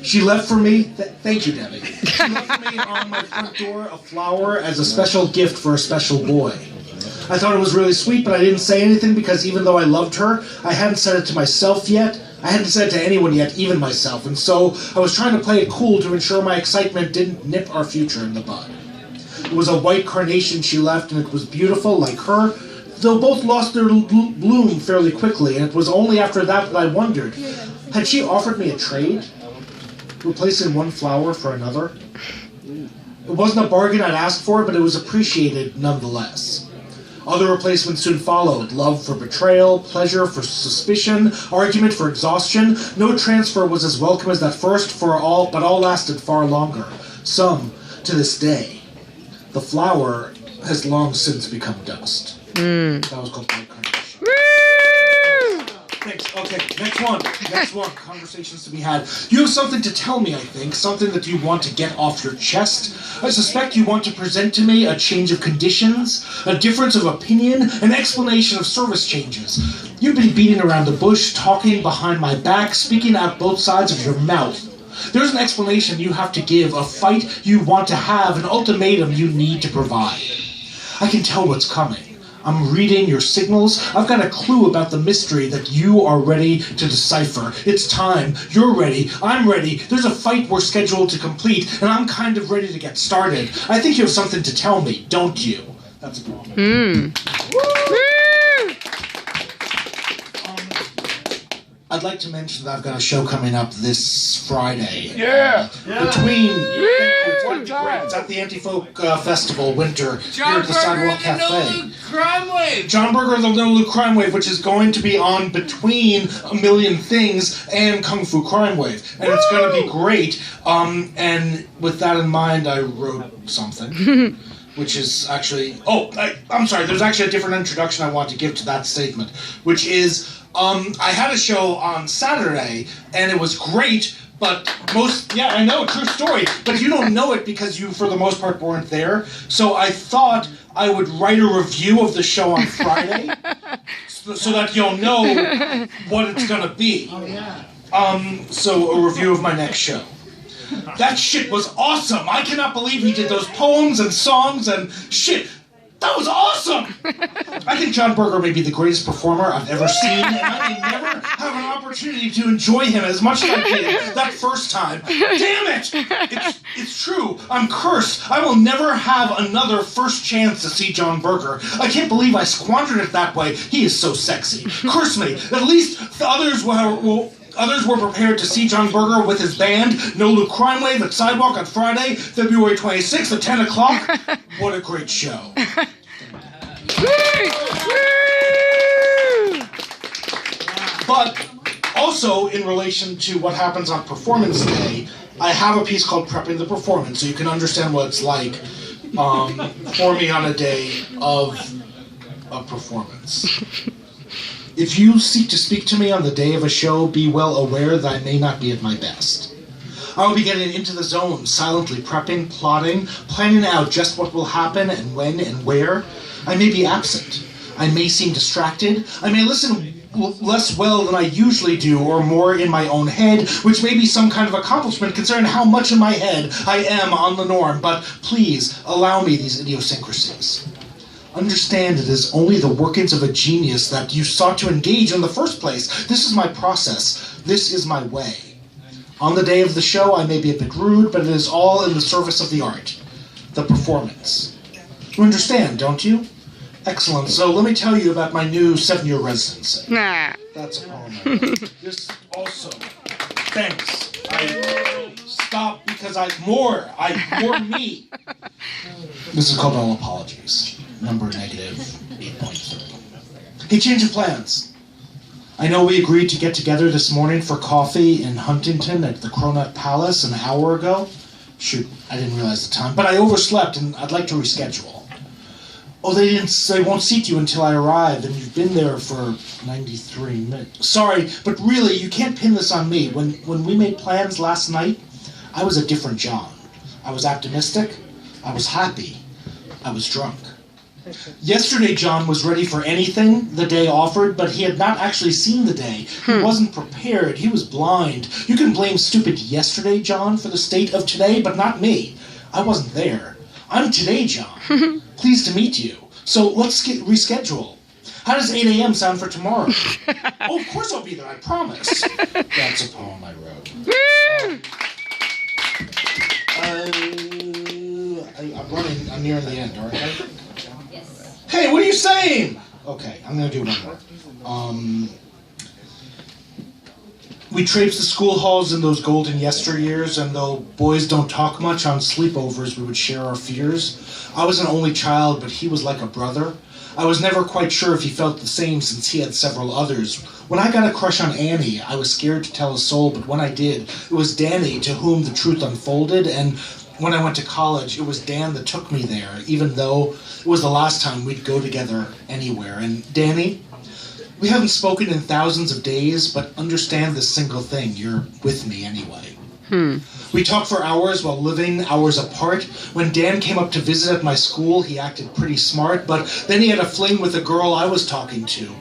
She left for me, thank you, Debbie. She left for me on my front door a flower as a special gift for a special boy. I thought it was really sweet, but I didn't say anything because even though I loved her, I hadn't said it to myself yet. I hadn't said it to anyone yet, even myself, and so I was trying to play it cool to ensure my excitement didn't nip our future in the bud. It was a white carnation she left, and it was beautiful, like her, though both lost their bloom fairly quickly, and it was only after that I wondered, had she offered me a trade? Replacing one flower for another? It wasn't a bargain I'd asked for, but it was appreciated nonetheless. Other replacements soon followed. Love for betrayal, pleasure for suspicion, argument for exhaustion. No transfer was as welcome as that first, but all lasted far longer. Some, to this day. The flower has long since become dust. That was called White Carnation. Thanks. Okay, next one. Conversations to be had. You have something to tell me, I think. Something that you want to get off your chest. I suspect you want to present to me a change of conditions, a difference of opinion, an explanation of service changes. You've been beating around the bush, talking behind my back, speaking out both sides of your mouth. There's an explanation you have to give, a fight you want to have, an ultimatum you need to provide. I can tell what's coming. I'm reading your signals. I've got a clue about the mystery that you are ready to decipher. It's time. You're ready. I'm ready. There's a fight we're scheduled to complete, and I'm kind of ready to get started. I think you have something to tell me, don't you? That's a problem. I'd like to mention that I've got a show coming up this Friday. It's at the Anti-Folk Festival, Winter, here at the Sidewalk Cafe. Crime Wave! John Berger, the No Look Crime Wave, which is going to be on between A Million Things and Kung Fu Crime Wave. And it's going to be great. And with that in mind, I wrote something. Which is actually... I'm sorry, there's actually a different introduction I want to give to that statement. Which is... I had a show on Saturday, and it was great, but I know, true story, but you don't know it because you, for the most part, weren't there. So I thought I would write a review of the show on Friday, so that you'll know what it's gonna be. So a review of my next show. That shit was awesome! I cannot believe he did those poems and songs and shit! That was awesome! I think John Berger may be the greatest performer I've ever seen, and I may never have an opportunity to enjoy him as much as I did that first time. Damn it! It's true. I'm cursed. I will never have another first chance to see John Berger. I can't believe I squandered it that way. He is so sexy. Curse me. At least the others were prepared to see John Berger with his band, No Look Crime Wave, at Sidewalk on Friday, February 26th at 10 o'clock. What a great show. But also, in relation to what happens on Performance Day, I have a piece called Prepping the Performance, so you can understand what it's like for me on a day of a performance. If you seek to speak to me on the day of a show, be well aware that I may not be at my best. I will be getting into the zone, silently prepping, plotting, planning out just what will happen and when and where. I may be absent. I may seem distracted. I may listen less well than I usually do, or more in my own head, which may be some kind of accomplishment considering how much in my head I am on the norm, but please allow me these idiosyncrasies. Understand it is only the workings of a genius that you sought to engage in the first place. This is my process. This is my way. On the day of the show, I may be a bit rude, but it is all in the service of the art, the performance. You understand, don't you? Excellent. So let me tell you about my new 7-year residency. Nah. That's a poem I wrote. This also. Thanks. I stop because more me. This is called All Apologies. Number -8.3. Hey, change of plans. I know we agreed to get together this morning for coffee in Huntington at the Cronut Palace an hour ago. Shoot, I didn't realize the time, but I overslept and I'd like to reschedule. Oh, they won't seat you until I arrive, and you've been there for 93 minutes. Sorry, but really, you can't pin this on me. When we made plans last night, I was a different John. I was optimistic, I was happy, I was drunk. Yesterday, John was ready for anything the day offered, but he had not actually seen the day. He wasn't prepared. He was blind. You can blame stupid yesterday, John, for the state of today, but not me. I wasn't there. I'm today, John. Pleased to meet you. So let's reschedule. How does 8 a.m. sound for tomorrow? Oh, of course I'll be there, I promise. That's a poem I wrote. I'm nearing the end, aren't I? Yes. Hey, what are you saying? Okay, I'm going to do one more. We traipsed the school halls in those golden yesteryears, and though boys don't talk much on sleepovers, we would share our fears. I was an only child, but he was like a brother. I was never quite sure if he felt the same since he had several others. When I got a crush on Annie, I was scared to tell a soul, but when I did, it was Danny to whom the truth unfolded, and when I went to college, it was Dan that took me there, even though it was the last time we'd go together anywhere. And Danny, we haven't spoken in thousands of days, but understand this single thing, you're with me anyway. We talked for hours while living hours apart. When Dan came up to visit at my school, he acted pretty smart, but then he had a fling with a girl I was talking to.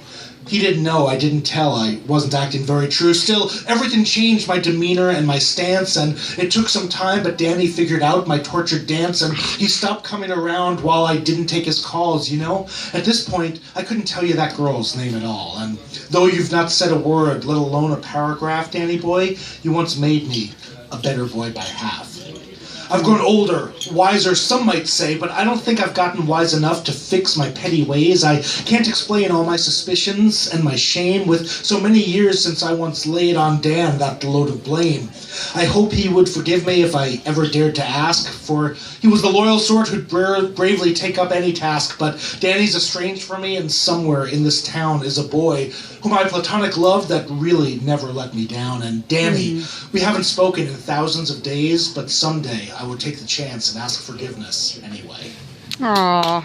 He didn't know, I didn't tell, I wasn't acting very true. Still, everything changed, my demeanor and my stance, and it took some time, but Danny figured out my tortured dance, and he stopped coming around while I didn't take his calls, you know? At this point, I couldn't tell you that girl's name at all, and though you've not said a word, let alone a paragraph, Danny boy, you once made me a better boy by half. I've grown older, wiser, some might say, but I don't think I've gotten wise enough to fix my petty ways. I can't explain all my suspicions and my shame with so many years since I once laid on Dan that load of blame. I hope he would forgive me if I ever dared to ask, for he was the loyal sort who'd bravely take up any task, but Danny's estranged from me, and somewhere in this town is a boy whom I platonic loved that really never let me down. And Danny, we haven't spoken in thousands of days, but someday I would take the chance and ask forgiveness anyway. Aww.